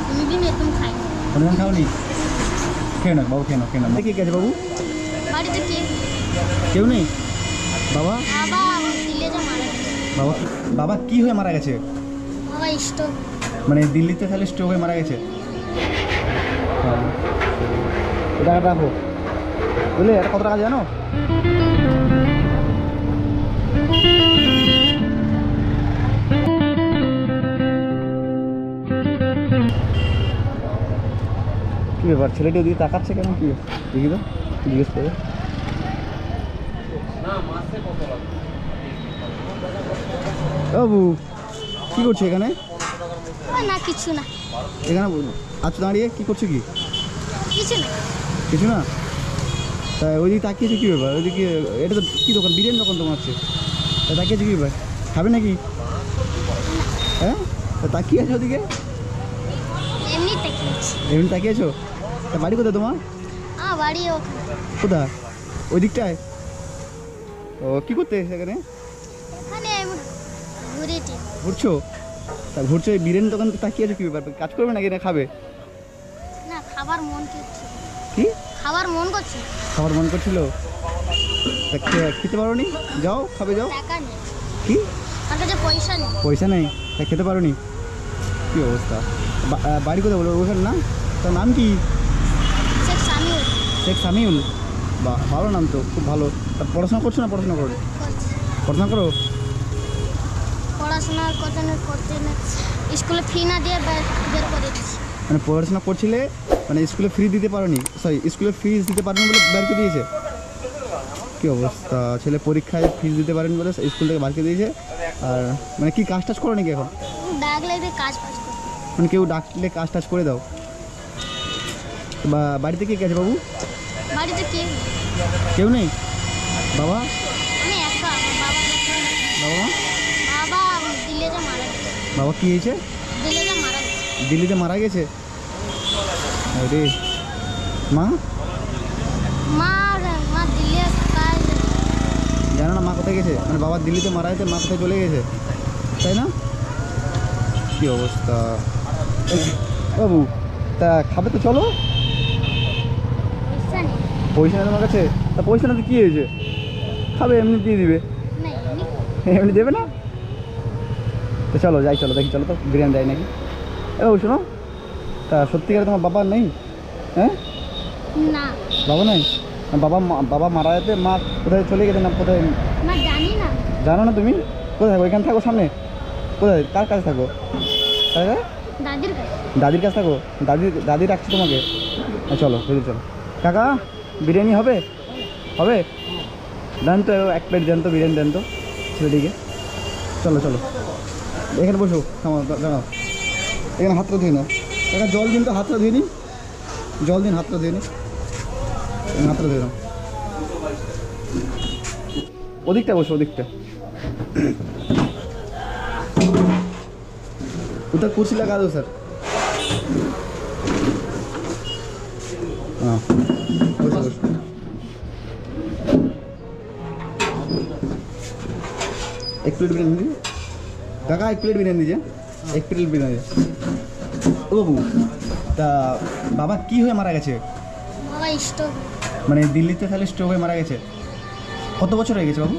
কোনোদিন এরকম খাইনি। কোনোদিন খাওনি? খেয়ে না বাবু, খেয়ে না, খেয়ে না। কে গেছে বাবু? বাড়িতে কেউ নেই? বাবা? বাবা দিল্লিতে মারা গেছে। বাবা? বাবা কি হয়ে মারা গেছে? বাবা স্ট্রোক। মানে দিল্লিতে তাহলে স্ট্রোক হয়ে মারা গেছে? হ্যাঁ, টাকাটা রাখো। বুঝলে এটা কত টাকা জানো? কি ব্যাপার, ছেলেটি ওদিকে তাকাচ্ছে কেন? কি দেখি তো, জিজ্ঞেস করে। বাবু কি করছো এখানে? না কিছু না। এখানে আছো দাঁড়িয়ে, কি করছো? কি কিছু না। কিছু না? তাই ওইদিকে তাকিয়েছো কী ব্যাপার? ওইদিকে এটা তো কী দোকান? বিরিয়ানি দোকান তোমার হচ্ছে। তা তাকিয়েছো কী ব্যাপার? খাবে নাকি? হ্যাঁ, তা তাকিয়ে আছো ওদিকে? এমনি তাকিয়েছি। এমনি তাকিয়েছো? তা বাড়ি কোথায় তোমার? বাড়ি কোথায়? ওই দিকটায়? ও, কী করতে সেখানে? ওখানে ঘুরছো? তা ঘুরছো, এই বিরিয়ানি দোকান তাকিয়ে আছো কী ব্যাপার? কাজ করবে নাকি না খাবে? না, খাবার মন করছে। কি খাবার মন করছে? খাবার মন করছিল? তা খেতে পারো নি? যাও খাবে, যাও। টাকা নেই। কি? আমার কাছে পয়সা নেই। পয়সা নেই? তা খেতে পারো নি? কী অবস্থা? বাড়ি কোথায় বলো ওখানে? না, তার নাম কি? শেখ সামিউল। শেখ সামিউল? বা ভালো নাম তো, খুব ভালো। তা পড়াশোনা করছো না পড়াশোনা করো? পড়াশোনা করো? পড়াশোনা করতে না, স্কুলে ফি না দিয়ে বের করে দিচ্ছি। মানে পড়াশোনা করছিলে, মানে স্কুলে ফ্রি দিতে পারোনি, সরি স্কুলে ফিস দিতে পারোনি বলে বের করে দিয়েছে? কী অবস্থা, ছেলে পরীক্ষায় ফিস দিতে পারেনি বলে স্কুল থেকে বার করে দিয়েছে। আর মানে কি কাজ টাজ করো নাকি এখন? ডাকলে কাজ করি। মানে কেউ ডাকলে কাজ টাজ করে দাও? বা বাড়িতে কে গেছে বাবু? বাড়িতে কেউ নেই? বাবা? আমি একা। বাবা? বাবা দিল্লিতে মারা গেছে। বাবা কী হয়েছে? দিল্লিতে মারা গেছে। দিল্লিতে মারা গেছে? আরে মা? মা দিল্লি কাজ জানো না মা কোথায় গেছে? মানে বাবা দিল্লিতে মারা গেছে, মা কোথায় চলে গেছে, তাই না? কী অবস্থা বাবু, তা খাবে তো চলো। পয়সা নেই। পয়সা নেই তোমার কাছে? তা পয়সা না তো কী হয়েছে, খাবে, এমনি দিয়ে দিবে। না এমনি দেবে না? তো চলো যাই, চলো দেখি, চলো তো বিরিয়ানি দেয় নাকি। বাবু শোনো, তা সত্যিকারে তোমার বাবা নেই? হ্যাঁ, না বাবা নেই? বাবা মারা যেতে মা কোথায় চলে গেছে না কোথায়? না জানি না। জানো না তুমি? কোথায় থাকো? এখানে থাকো সামনে? কোথায়, কার কাছে থাকো? দাদির কাছে। দাদির কাছে থাকো? দাদি রাখছে তোমাকে? চলো ভেতরে চলো। কাকা বিরিয়ানি হবে? হবে? দেন তো এক প্লেট, দেন তো বিরিয়ানি, দেন তো ছেলেটিকে। চলো চলো, এখানে বসো, দাঁড়াও, এখানে হাতটা ধুয়ে নাও। কাকা জল দিন তো, হাতটা ধুয়ে নিন, জল দিন, হাতটা ধুয়ে নিন, হাতটা ধুয়ে নাও। ওদিকটা বসো, ওদিকটা। उधर कुर्सी लगा दो सर। हाँ बसो बसो। एक प्लेट बिरयानी दीजिए काका, एक प्लेट बिरयानी दीजिए, एक प्लेट बिरयानी। ও বাবু, তা বাবা কি হয়ে মারা গেছে? বাবা স্ট্রোক। মানে দিল্লিতে তাহলে স্ট্রোক হয়ে মারা গেছে? কত বছর হয়ে গেছে বাবু?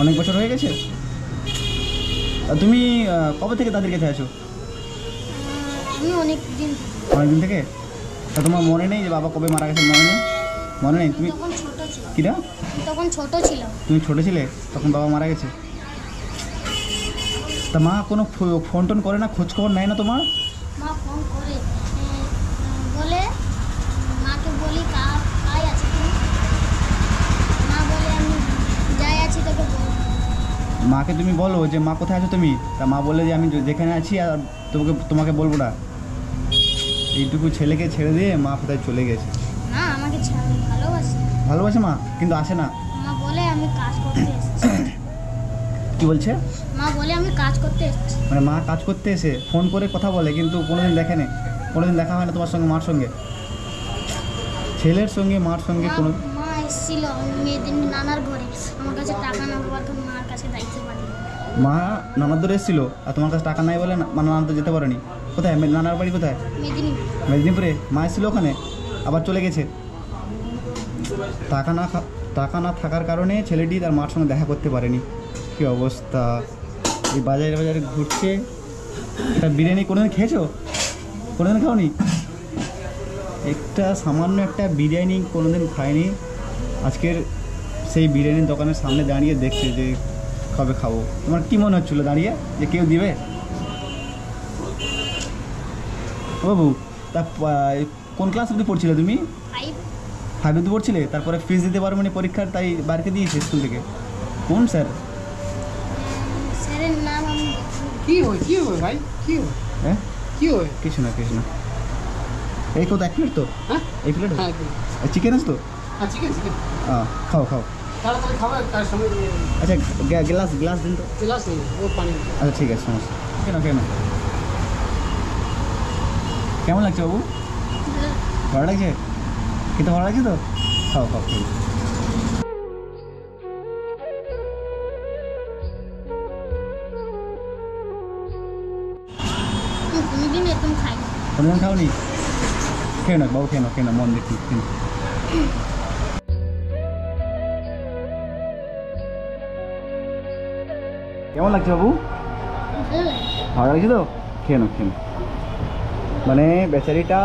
অনেক বছর হয়ে গেছে। তুমি কবে থেকে দাদির কাছে আছো? আমি অনেক দিন থেকে। তা তোমার মনে নেই যে বাবা কবে মারা গেছে? মনে নেই? তুমি তখন ছোট ছিল। কিরা? তখন ছোট ছিলাম। তুমি ছোটো ছিলে তখন বাবা মারা গেছে? তা মা কোনো ফোন টোন করে না, খোঁজ খবর নেয় না তোমার? মা ফোন করে বলে, মাকে বলি কাজ আছে তুমি? মা বলে আমি যাই আছি তোকে বলবো। মাকে তুমি বলো যে মা কোথায় আছো তুমি? তা মা বলে যে আমি যেখানে আছি আর তোমাকে বলবো না। এইটুকু ছেলেকে ছেড়ে দিয়ে মা কোথায় চলে গেছে। না, আমাকে ভালোবাসে মা, কিন্তু আসে না। মা বলে আমি কাজ করতে এসেছি। কি বলছে? মা বলে আমি কাজ করতে এসেছি। মানে মা কাজ করতে এসে ফোন করে কথা বলে, কিন্তু কোনোদিন দেখেনি? কোনোদিন দেখা হয় না তোমার সঙ্গে, মার সঙ্গে, ছেলের সঙ্গে মার সঙ্গে কোনো? মা এসেছিল মেয়েদিন নানার ঘরে, আমার কাছে টাকা না পাওয়ার মার কাছে দায়িত্ব পাঠিয়ে। মা নানার দূরে এসেছিলো আর তোমার কাছে টাকা নাই বলে নানার তো যেতে পারেনি। কোথায় নানার বাড়ি কোথায়? মেদিনীপুর। মেদিনীপুরে। মা এসেছিল ওখানে আবার চলে গেছে। টাকা না থাকার কারণে ছেলেটি তার মার সঙ্গে দেখা করতে পারেনি। কী অবস্থা! এই বাজারে বাজারে ঘুরছে। একটা বিরিয়ানি কোনোদিন খেয়েছো? কোনোদিন খাওনি? একটা সামান্য একটা বিরিয়ানি কোনোদিন খায়নি। আজকের সেই বিরিয়ানির দোকানের সামনে দাঁড়িয়ে দেখছে যে কবে খাবো। তোমার কী মনে হচ্ছিলো দাঁড়িয়ে যে কেউ দিবে? বাবু তা কোন ক্লাস অবধি পড়ছিলে তুমি? 5 অবধি পড়ছিলে? তারপরে ফিস দিতে পারো মানে পরীক্ষার, তাই বাড়িতে দিয়েছে স্কুল থেকে। কোন স্যার? স্যারের নাম আমি কি হয় ভাই? হ্যাঁ কি হয়? কিছু না। এই কত 1 প্লেট তো? হ্যাঁ, এই প্লেট হ্যাঁ, চিকেন আছে তো? চিকেন। খাও। তাড়াতাড়ি খাবার তার সঙ্গে আচ্ছা গ্লাস দিন তো। গ্লাস নেই, ও পানি। আচ্ছা ঠিক আছে, সমস্যা। কেন কেমন লাগছে বাবু? ভালো লাগছে? খেতে ভালো লাগছে তো? খাও ঠিক আছে। কোনোদিন এরকম খাইনি। কোনোদিন খাওনি? খেয়ে না বাবু, খেয়ে না মন দেখি। কেমন লাগছে বাবু? ভালো লাগে। ভালো লাগছে তো? খেয়ে নাও। মানে বেচারিটা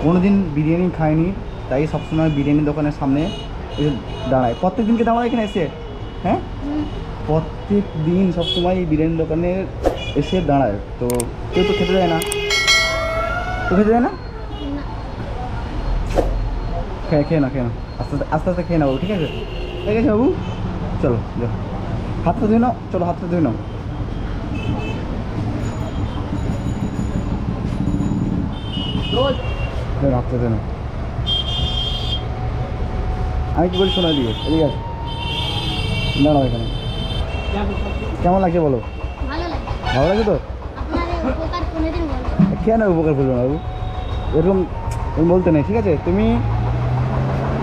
কোনোদিন বিরিয়ানি খায়নি, তাই সবসময় বিরিয়ানির দোকানের সামনে এসে দাঁড়ায়। প্রত্যেক দিনকে দাঁড়ায় এখানে এসে? হ্যাঁ, প্রত্যেক দিন সবসময় এই বিরিয়ানির দোকানে এসে দাঁড়ায়। তো কেউ তো খেতে দেয় না। না। খেয়ে নাও আস্তে খেয়ে নাও, ঠিক আছে বাবু? চলো যাও, হাতটা ধুয়ে নাও। চলো হাতটা ধুয়ে নাও। হাতটা ধুয়ে নাও। আমি কি বলি শোনা দিয়ে এদিকে আছে, দাঁড়াও এখানে। কেমন লাগছে বলো? ভালো লাগছে তো? আপনার এই উপকার কোনোদিন বলবো। কেন উপকার করবে না বাবু? এরকম বলতে নেই, ঠিক আছে? তুমি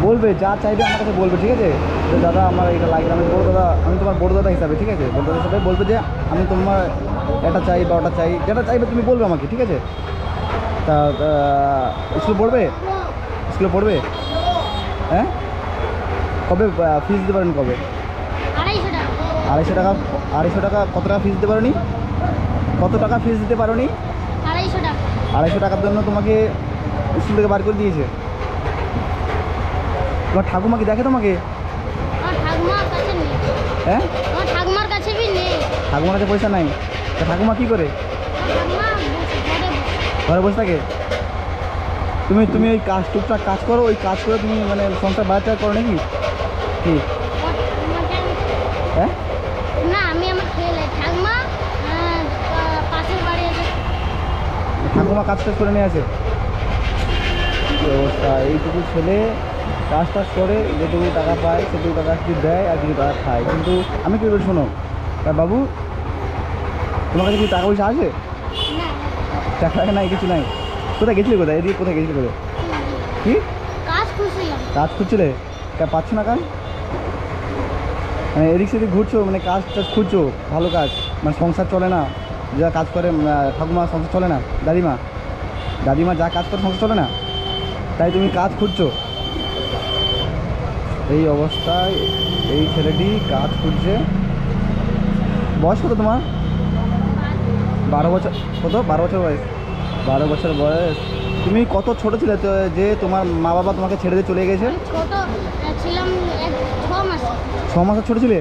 বলবে যা চাইবে আমার কাছে বলবে, ঠিক আছে? যে দাদা আমার এটা লাগবে। আমি তোমার বড় দাদা হিসাবে, ঠিক আছে? বড় দাদা হিসাবে বলবে যে আমি তোমার এটা চাই বা ওটা চাই, যেটা চাইবে তুমি বলবে আমাকে, ঠিক আছে? তা স্কুলে পড়বে? হ্যাঁ, কবে ফিস দিতে পারেন? কবে? 250 টাকা। 250 টাকা? কত টাকা ফিস দিতে পারোনি? কত টাকা ফিস দিতে পারোনি? 250 টাকা। 250 টাকার জন্য তোমাকে স্কুল থেকে বার করে দিয়েছে। তোমার ঠাকুমা কি দেখে তোমাকে? আমার ঠাকুমার কাছে নেই। হ্যাঁ, আমার ঠাকুমার কাছে भी নেই। ঠাকুমার কাছে পয়সা নাই? তা ঠাকুমা কী করে? ঠাকুমা ঘরে বসে থাকে? তুমি ওই টুকটাক কাজ করো, ওই কাজ করে তুমি মানে সংসার বাচ্চা করো নাকি? কি? হ্যাঁ, না, আমি আমার ছেলে ঠাকুমা পাশের বাড়ি আছে। ঠাকুমা কাজ টাজ করে নিয়ে আসে? কি অবস্থা! এইটুকু ছেলে কাজ টাজ করে, যেটুকু টাকা পায় সেটুকু টাকা কিছু দেয় আর কিছু টাকা খায়। কিন্তু আমি কি বলি শোনো, তা বাবু তোমার কাছে কি টাকা পয়সা আছে? না, টাকা নাই, কিছু নাই? কোথায় গেছিলি? এদিকে কোথায় গেছিলি? কি কাজ খুঁজছিলাম। কাজ খুঁজছিলে? পাচ্ছ না কাজ? মানে এদিক সেদিক ঘুরছো, মানে কাজ টাজ খুঁজছো, ভালো কাজ, মানে সংসার চলে না যা কাজ করে ঠাকুমা, সংসার চলে না? দাদিমা যা কাজ করে সংসার চলে না, তাই তুমি কাজ খুঁজছো? এই অবস্থায় এই ছেলেটি কাজ খুঁজছে। বয়স কত তোমার? 12 বছর। কত? 12 বছর বয়স? 12 বছর বয়স। তুমি কত ছোট ছিলে তো যে তোমার মা বাবা তোমাকে ছেড়ে দিয়ে চলে গেছে? আমি ছোট ছিলাম 6 মাসে। 6 মাসের ছোটো ছিলে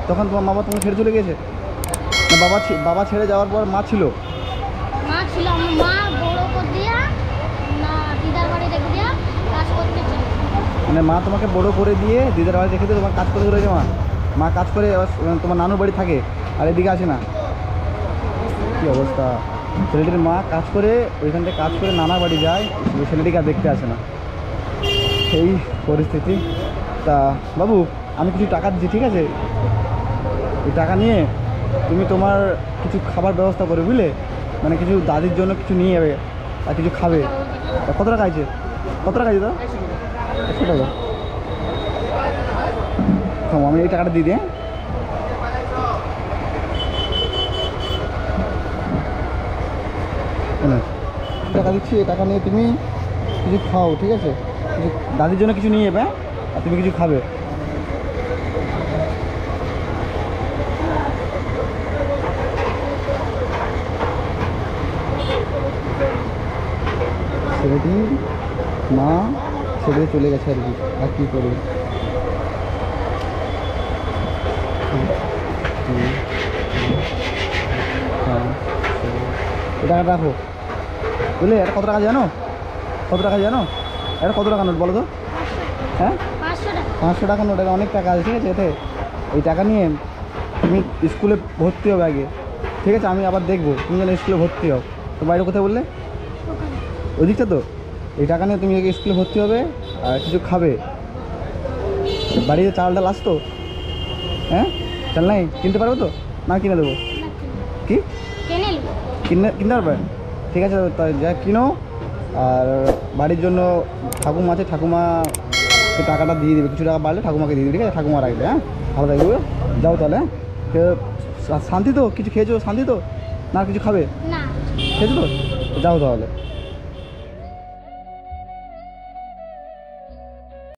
তখন তোমার মা বাবা তোমাকে ছেড়ে চলে গেছে? না বাবা ছেড়ে যাওয়ার পর মা ছিল? মা ছিল। আমার মা বড় করে দিয়া না দিদার বাড়ি রেখে দিয়া কাজ করতে চলে। মানে মা তোমাকে বড় করে দিয়ে দিদার বাড়ি রেখে দিয়ে তোমার কাজ করতে রয়েছে? মা কাজ করে তোমার নানুর বাড়ি থাকে আর এদিকে আসে না? কী অবস্থা! ছেলেটির মা কাজ করে ওইখান থেকে কাজ করে নানা বাড়ি যায়, ছেলেটিকে আর দেখতে আসে না। এই পরিস্থিতি। তা বাবু আমি কিছু টাকা দিচ্ছি, ঠিক আছে? এই টাকা নিয়ে তুমি তোমার কিছু খাবার ব্যবস্থা করে, বুঝলে? মানে কিছু দাদির জন্য কিছু নিয়ে যাবে আর কিছু খাবে। তা কত টাকা আছে? দাদা? 100 টাকা। আমি এই টাকাটা দিয়ে দিই। হ্যাঁ, শোনো, টাকা দিচ্ছি, এই টাকা নিয়ে তুমি কিছু খাও, ঠিক আছে? কিছু দাদির জন্য কিছু নিয়ে যাবে, হ্যাঁ? আর তুমি কিছু খাবে। ছেলেটি মা ছেড়ে চলে গেছে আর কি, আর কী করবে। হ্যাঁ, এই টাকাটা রাখো, বুঝলে? এটা কত টাকা জানো? কত টাকা জানো? এটা কত টাকা নোট বলো তো? হ্যাঁ, 500 টাকা। 500 টাকা নোট। এটা অনেক টাকা আছে, ঠিক আছে? এতে এই টাকা নিয়ে তুমি স্কুলে ভর্তি হবে আগে, ঠিক আছে? আমি আবার দেখবো তুমি যেন স্কুলে ভর্তি হও। তো বাইরে কোথায় বললে? ওখানে। ওই দিকটা তো। এই টাকা নিয়ে তুমি আগে স্কুলে ভর্তি হবে আর কিছু খাবে। বাড়িতে চাল ডাল আসতো? হ্যাঁ, চাল নাই? কিনতে পারবো তো? না কিনে দেবো? না, কি কিনে নেবো। কিনতে পারবে? ঠিক আছে, তাই যা কিনো। আর বাড়ির জন্য ঠাকুমা আছে, ঠাকুমাকে টাকাটা দিয়ে দেবে, কিছু টাকা বাড়লে ঠাকুমাকে দিয়ে দেবে, ঠিক আছে? ঠাকুমা রাখবে, হ্যাঁ? ভালো থাকবে। যাও তাহলে, হ্যাঁ? শান্তি তো? কিছু খেয়েছো? শান্তি তো? না আর কিছু খাবে? না। খেয়েছো তো? যাও তাহলে।